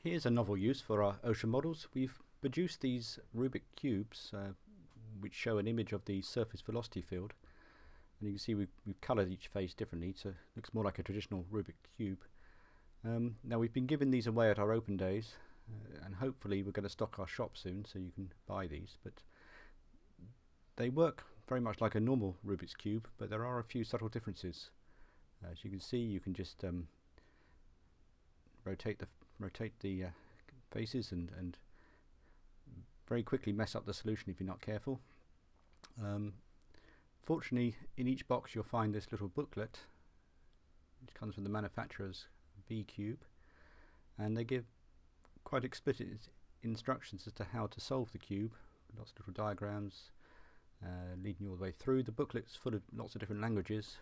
Here's a novel use for our ocean models. We've produced these Rubik cubes which show an image of the surface velocity field, and you can see we've coloured each face differently, so it looks more like a traditional Rubik cube. Now we've been giving these away at our open days, and hopefully we're going to stock our shop soon so you can buy these, but they work very much like a normal Rubik's cube, but there are a few subtle differences. As you can see, you can just rotate the faces and very quickly mess up the solution if you're not careful. Fortunately, in each box you'll find this little booklet which comes from the manufacturer's VCUBE, and they give quite explicit instructions as to how to solve the cube. Lots of little diagrams leading you all the way through. The booklet's full of lots of different languages,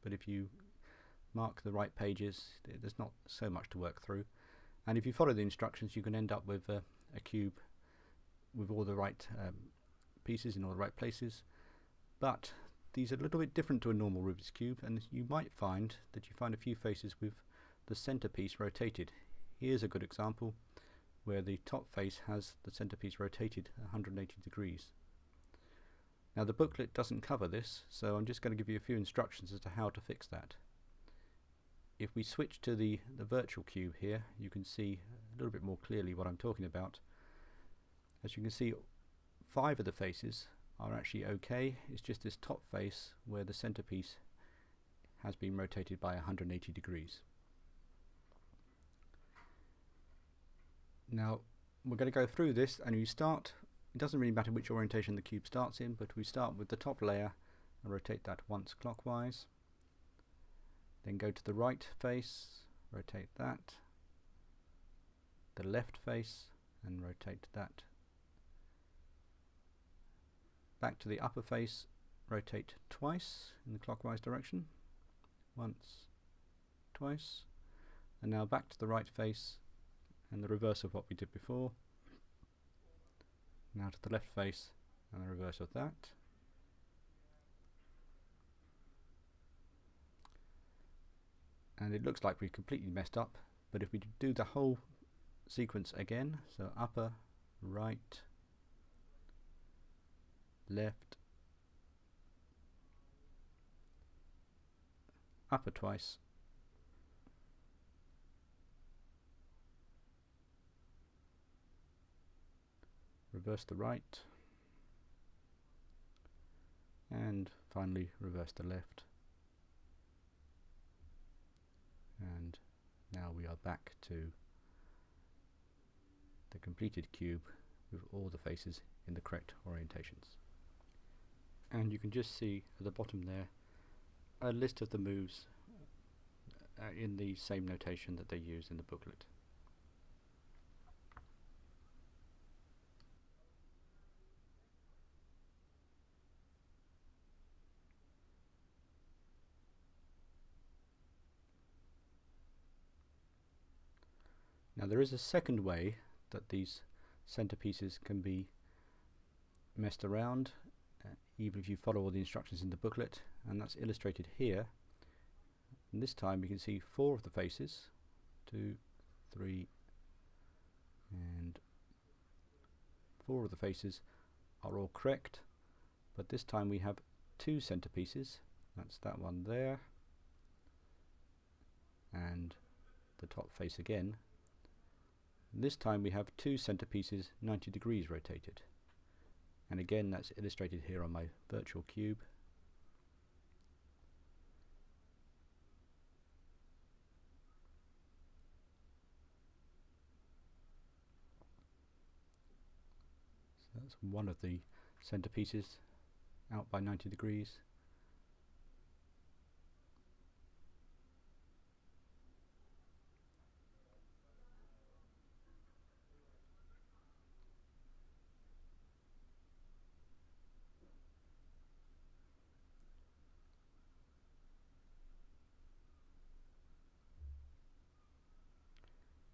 but if you mark the right pages, there's not so much to work through, and if you follow the instructions you can end up with a cube with all the right pieces in all the right places. But these are a little bit different to a normal Rubik's cube, and you might find that you find a few faces with the centerpiece rotated. Here's a good example where the top face has the centerpiece rotated 180 degrees. Now the booklet doesn't cover this, so I'm just going to give you a few instructions as to how to fix that. If we switch to the virtual cube here, you can see a little bit more clearly what I'm talking about. As you can see, 5 of the faces are actually okay. It's just this top face where the centerpiece has been rotated by 180 degrees. Now we're going to go through this, and you start, it doesn't really matter which orientation the cube starts in, but we start with the top layer and rotate that once clockwise. Then go to the right face, rotate that, the left face, and rotate that. Back to the upper face, rotate twice in the clockwise direction, once, twice, and now back to the right face and the reverse of what we did before. Now to the left face and the reverse of that. And it looks like we've completely messed up, but if we do the whole sequence again, so upper, right, left, upper twice, reverse the right, and finally reverse the left. And now we are back to the completed cube with all the faces in the correct orientations. And you can just see at the bottom there a list of the moves in the same notation that they use in the booklet. Now there is a second way that these centerpieces can be messed around, even if you follow all the instructions in the booklet, and that's illustrated here. And this time you can see 4 of the faces, 2, 3, and 4 of the faces are all correct, but this time we have 2 centerpieces. That's that one there, and the top face again. This time we have 2 centerpieces 90 degrees rotated, and again that's illustrated here on my virtual cube. So that's one of the centerpieces out by 90 degrees.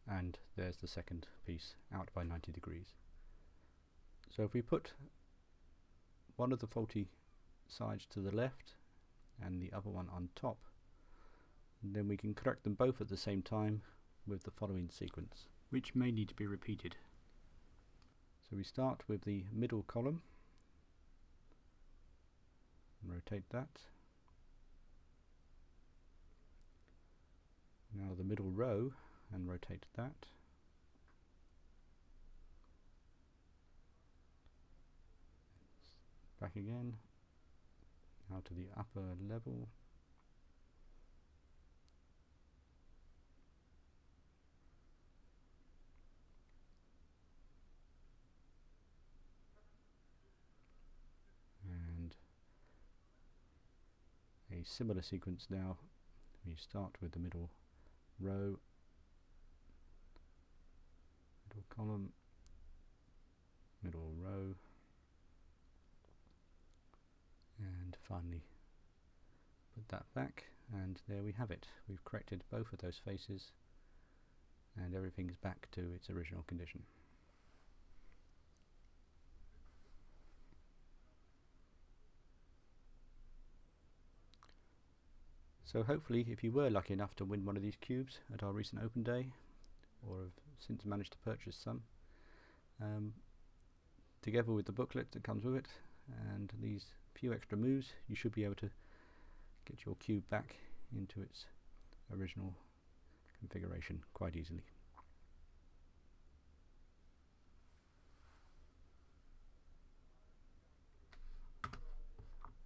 And there's the second piece out by 90 degrees. So if we put one of the faulty sides to the left and the other one on top, then we can correct them both at the same time with the following sequence, which may need to be repeated. So we start with the middle column, rotate that. Now the middle row, and rotate that. Back again, now to the upper level. And a similar sequence now. We start with the middle row, middle column, middle row, and finally put that back, and there we have it. We've corrected both of those faces and everything's back to its original condition. So hopefully, if you were lucky enough to win one of these cubes at our recent open day, or have since managed to purchase some, together with the booklet that comes with it and these few extra moves, you should be able to get your cube back into its original configuration quite easily.